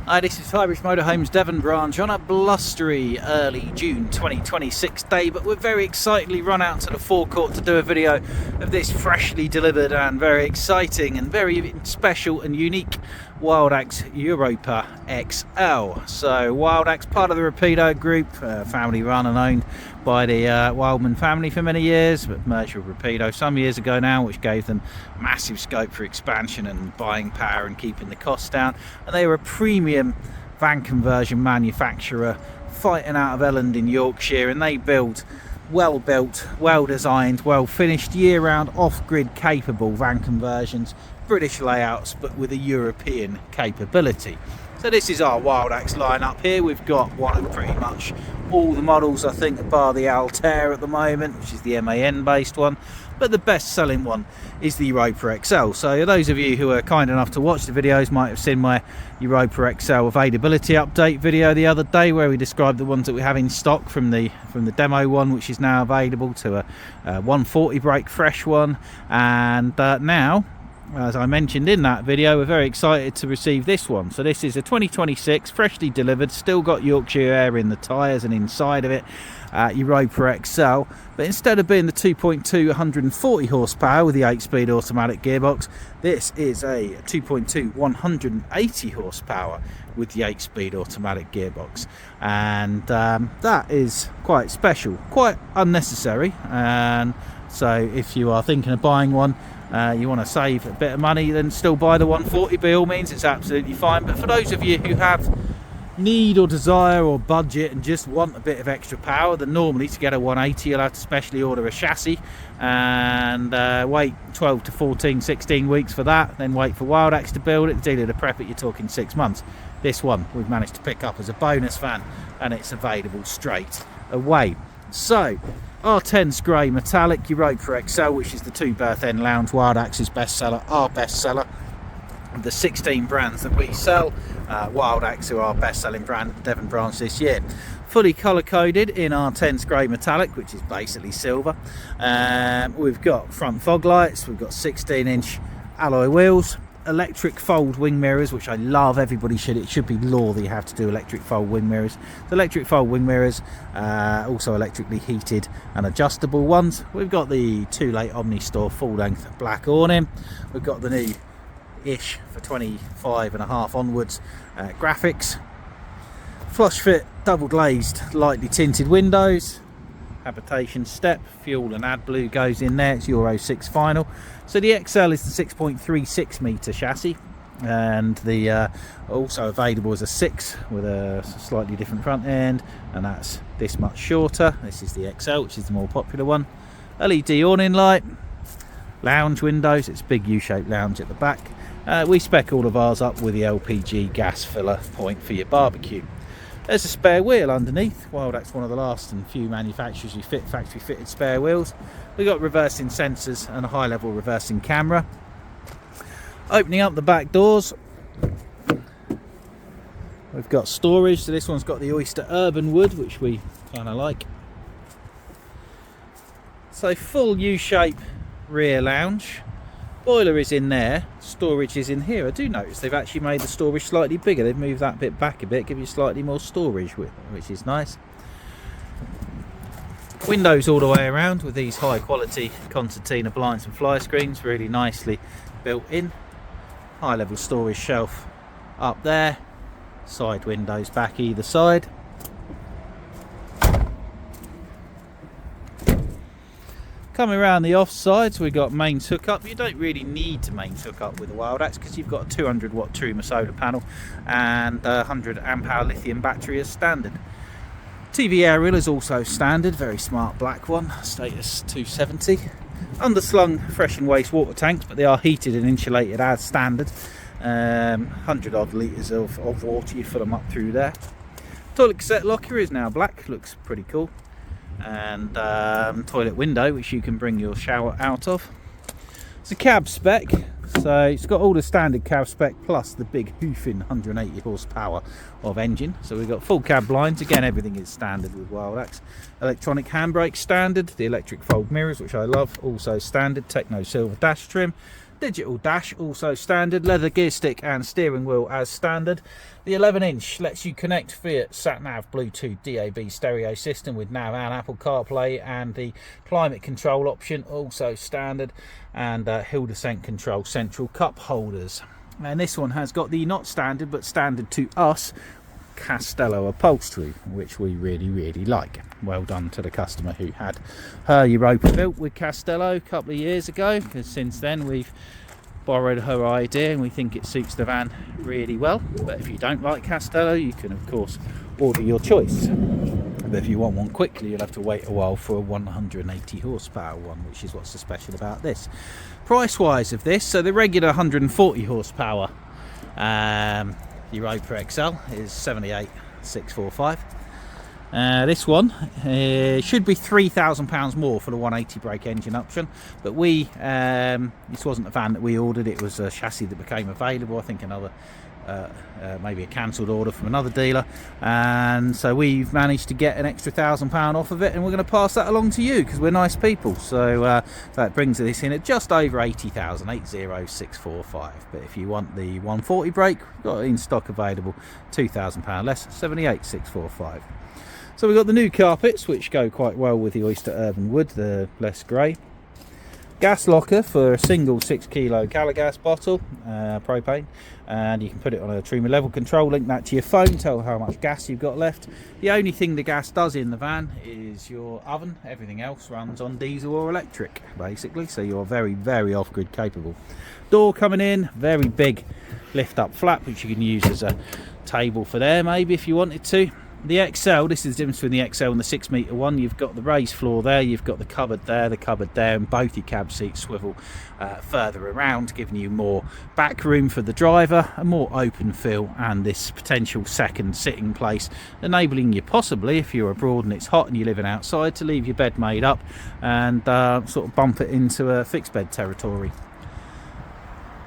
Hi, this is Highbridge Motorhome's Devon branch on a blustery early June 2026 day, but we're very excitedly run out to the forecourt to do a video of this freshly delivered and very exciting and very special and unique Wildax Europa XL. So Wildax, part of the Rapido group, family run and owned by the Wildman family for many years, but merged with Rapido some years ago now, which gave them massive scope for expansion and buying power and keeping the costs down. And they were a premium van conversion manufacturer fighting out of Elland in Yorkshire, and they build well built, well designed, well finished, year round, off grid capable van conversions, British layouts but with a European capability. So this is our Wildax lineup here. We've got one of pretty much all the models, I think, bar the Altair at the moment, which is the MAN based one, but the best selling one is the Europa XL. So those of you who are kind enough to watch the videos might have seen my Europa XL availability update video the other day, where we described the ones that we have in stock from the demo one, which is now available, to a 140 brake fresh one, and now, as I mentioned in that video, we're very excited to receive this one. So this is a 2026, freshly delivered, still got Yorkshire air in the tyres and inside of it, Europa XL, but instead of being the 2.2 140 horsepower with the 8-speed automatic gearbox, this is a 2.2 180 horsepower with the 8-speed automatic gearbox, and that is quite special, quite unnecessary. And so if you are thinking of buying one, you want to save a bit of money, then still buy the 140 by all means, it's absolutely fine. But for those of you who have need or desire or budget and just want a bit of extra power, then normally to get a 180 you'll have to specially order a chassis and wait 12 to 14, 16 weeks for that, then wait for Wildax to build it, dealer to prep it, you're talking 6 months. This one we've managed to pick up as a bonus van and it's available straight away. So R10's grey metallic Europa XL, which is the 2-berth end lounge, Wildax's bestseller, our bestseller of the 16 brands that we sell. Wildax are our best-selling brand, Devon branch this year. Fully colour-coded in R10's grey metallic, which is basically silver. We've got front fog lights, we've got 16-inch alloy wheels, electric fold wing mirrors, which I love. Everybody it should be law that you have to do electric fold wing mirrors. The electric fold wing mirrors, also electrically heated and adjustable ones. We've got the too late Omni-Store full length black awning. We've got the new ish for 25.5 onwards graphics, flush fit double glazed lightly tinted windows, habitation step, fuel and AdBlue goes in there, it's Euro 6 final. So the XL is the 6.36 metre chassis, and the also available as a 6 with a slightly different front end, and that's this much shorter. This is the XL, which is the more popular one. LED awning light, lounge windows, it's a big U-shaped lounge at the back. We spec all of ours up with the LPG gas filler point for your barbecue. There's a spare wheel underneath. Wildax, one of the last and few manufacturers who fit factory fitted spare wheels. We've got reversing sensors and a high level reversing camera. Opening up the back doors, we've got storage. So this one's got the Oyster Urban wood, which we kind of like. So full U-shape rear lounge. Boiler is in there, storage is in here. I do notice they've actually made the storage slightly bigger. They've moved that bit back a bit, give you slightly more storage, which is nice. Windows all the way around with these high quality concertina blinds and fly screens, really nicely built in. High level storage shelf up there, side windows back either side. Coming around the off sides, we've got mains hookup. You don't really need to mains hook up with a Wildax because you've got a 200 watt Truma solar panel and a 100 amp hour lithium battery as standard. TV aerial is also standard, very smart black one, status 270. Underslung fresh and waste water tanks, but they are heated and insulated as standard. 100 odd litres of water, you fill them up through there. Toilet cassette locker is now black, looks pretty cool. And toilet window, which you can bring your shower out of. It's a cab spec, so it's got all the standard cab spec plus the big hoofing 180 horsepower of engine. So we've got full cab blinds, again everything is standard with Wildax. Electronic handbrake standard, the electric fold mirrors, which I love, also standard. Techno silver dash trim, Digital dash also standard, leather gear stick and steering wheel as standard. The 11-inch lets you connect via sat-nav, Bluetooth, DAB stereo system with nav and Apple CarPlay, and the climate control option also standard, and hill descent control central cup holders. And this one has got the not standard but standard to us Castello upholstery, which we really like. Well done to the customer who had her Europa built with Castello a couple of years ago, because since then we've borrowed her idea and we think it suits the van really well. But if you don't like Castello, you can of course order your choice, but if you want one quickly you'll have to wait a while for a 180 horsepower one, which is what's so special about this. Price wise of this, so the regular 140 horsepower Europa XL is 78,645. This one should be £3,000 more for the 180 brake engine option, but this wasn't a van that we ordered, it was a chassis that became available. I think another maybe a cancelled order from another dealer, and so we've managed to get an extra £1,000 off of it, and we're going to pass that along to you because we're nice people. So that brings this in at just over 80,000, 80,645. But if you want the 140 brake, we've got it in stock available, £2,000 less, 78,645. So we've got the new carpets, which go quite well with the Oyster Urban Wood, the less grey. Gas locker for a single 6 kilo Calagas bottle, propane, and you can put it on a trim level control, link that to your phone, tell how much gas you've got left. The only thing the gas does in the van is your oven. Everything else runs on diesel or electric basically, so you're very off-grid capable. Door coming in, very big lift up flap, which you can use as a table for there maybe if you wanted to. The XL, this is the difference between the XL and the 6 metre one. You've got the raised floor there, you've got the cupboard there, and both your cab seats swivel further around, giving you more back room for the driver, a more open feel, and this potential second sitting place, enabling you possibly, if you're abroad and it's hot and you're living outside, to leave your bed made up and sort of bump it into a fixed bed territory.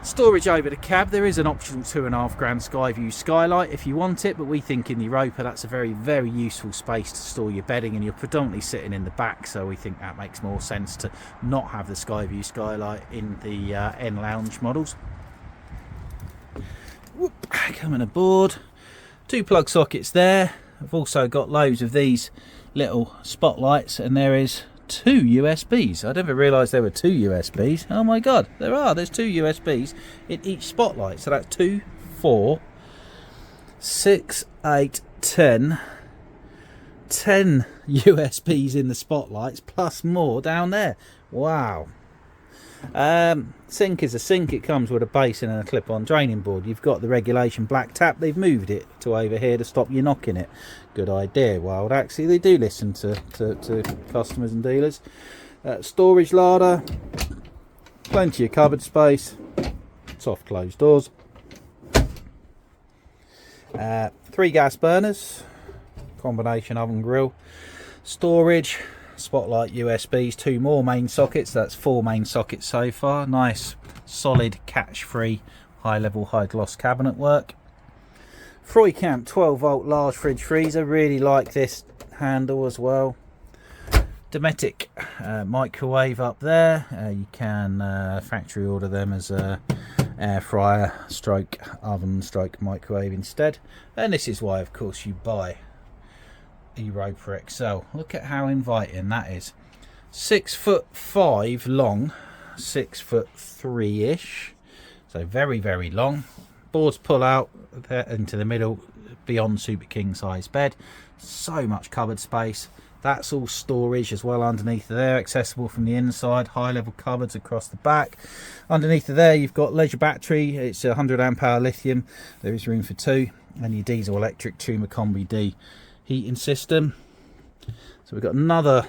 Storage over the cab, there is an optional £2,500 Skyview skylight if you want it, but we think in the Europa that's a very useful space to store your bedding, and you're predominantly sitting in the back, so we think that makes more sense to not have the Skyview skylight in the N Lounge models. Whoop, coming aboard, 2 plug sockets there. I've also got loads of these little spotlights, and there is 2 USBs. I never realised there were 2 USBs. Oh my god, there's 2 USBs in each spotlight. So that's 2, 4, 6, 8, 10 USBs in the spotlights, plus more down there. Wow. Sink is a sink. It comes with a basin and a clip-on draining board. You've got the regulation black tap. They've moved it to over here to stop you knocking it. Good idea, Wildax. They do listen to customers and dealers. Storage larder, plenty of cupboard space, soft closed doors. 3 gas burners, combination oven grill, storage, spotlight USBs, 2 more main sockets. That's 4 main sockets so far. Nice solid catch free high level high gloss cabinet work. Freukamp 12 volt large fridge freezer, really like this handle as well. Dometic microwave up there. You can factory order them as a air fryer stroke oven stroke microwave instead, and this is why of course you buy Europa XL. Look at how inviting that is. 6'5" long, 6'3" so very long. Boards pull out there into the middle, beyond super king size bed. So much cupboard space. That's all storage as well underneath there, accessible from the inside. High level cupboards across the back. Underneath there you've got leisure battery. It's 100 amp hour lithium. There is room for 2, and your diesel electric Tuma Combi D heating system. So we've got another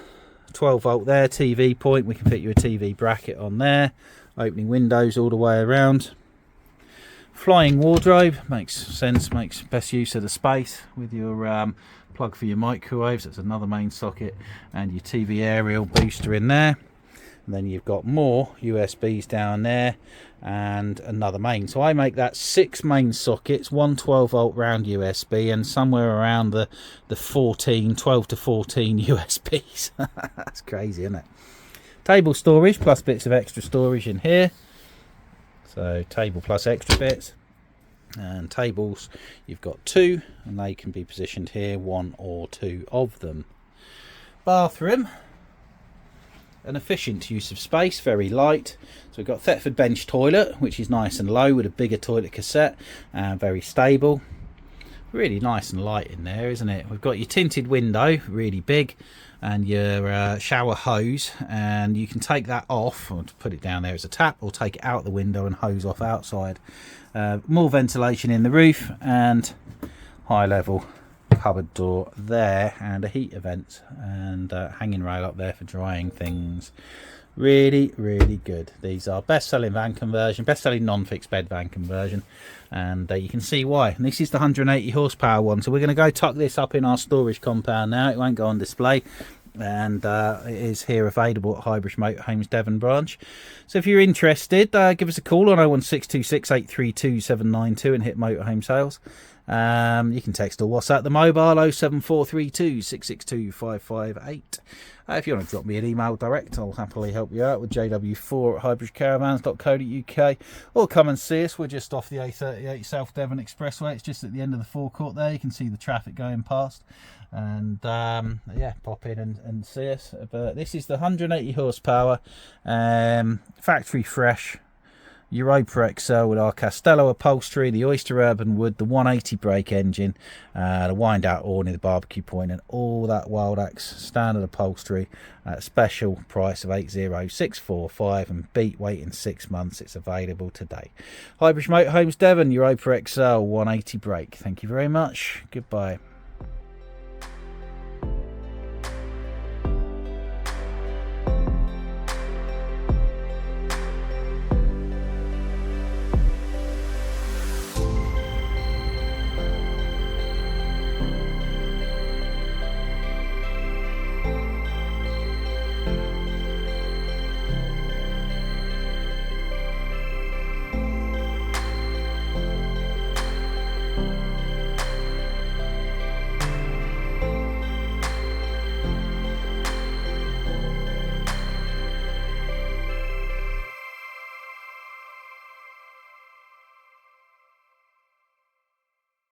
12 volt there, TV point. We can fit you a TV bracket on there. Opening windows all the way around. Flying wardrobe, makes sense, makes best use of the space with your plug for your microwaves. That's another main socket, and your TV aerial booster in there. And then you've got more USBs down there and another main. So I make that 6 main sockets, 1 12 volt round USB, and somewhere around the 12 to 14 USBs. That's crazy, isn't it? Table storage plus bits of extra storage in here. So table plus extra bits. And tables, you've got 2, and they can be positioned here, 1 or 2 of them. Bathroom, an efficient use of space, very light. So we've got Thetford bench toilet, which is nice and low with a bigger toilet cassette, and very stable. Really nice and light in there, isn't it? We've got your tinted window, really big, and your shower hose, and you can take that off or put it down there as a tap, or take it out the window and hose off outside. More ventilation in the roof, and high level cupboard door there, and a heater vent, and hanging rail up there for drying things. Really, really good. These are best-selling van conversion, best-selling non-fixed bed van conversion, and you can see why. And this is the 180 horsepower one, so we're going to go tuck this up in our storage compound now. It won't go on display, and it is here available at Highbridge Motorhomes Devon branch. So if you're interested, give us a call on 01626 832 792 and hit Motorhome Sales. You can text or WhatsApp the mobile 07432 662 558. If you want to drop me an email direct, I'll happily help you out with jw4 at highbridgecaravans.co.uk, or come and see us. We're just off the A38 South Devon Expressway. It's just at the end of the forecourt there. You can see the traffic going past, and yeah, pop in and see us. But this is the 180 horsepower factory fresh Europa XL with our Castello upholstery, the Oyster Urban Wood, the 180 brake engine, the wind out awning, the barbecue point, and all that Wildax standard upholstery at a special price of 80645, and beat waiting 6 months. It's available today. Highbridge Motorhomes Devon, Europa XL 180 brake. Thank you very much. Goodbye.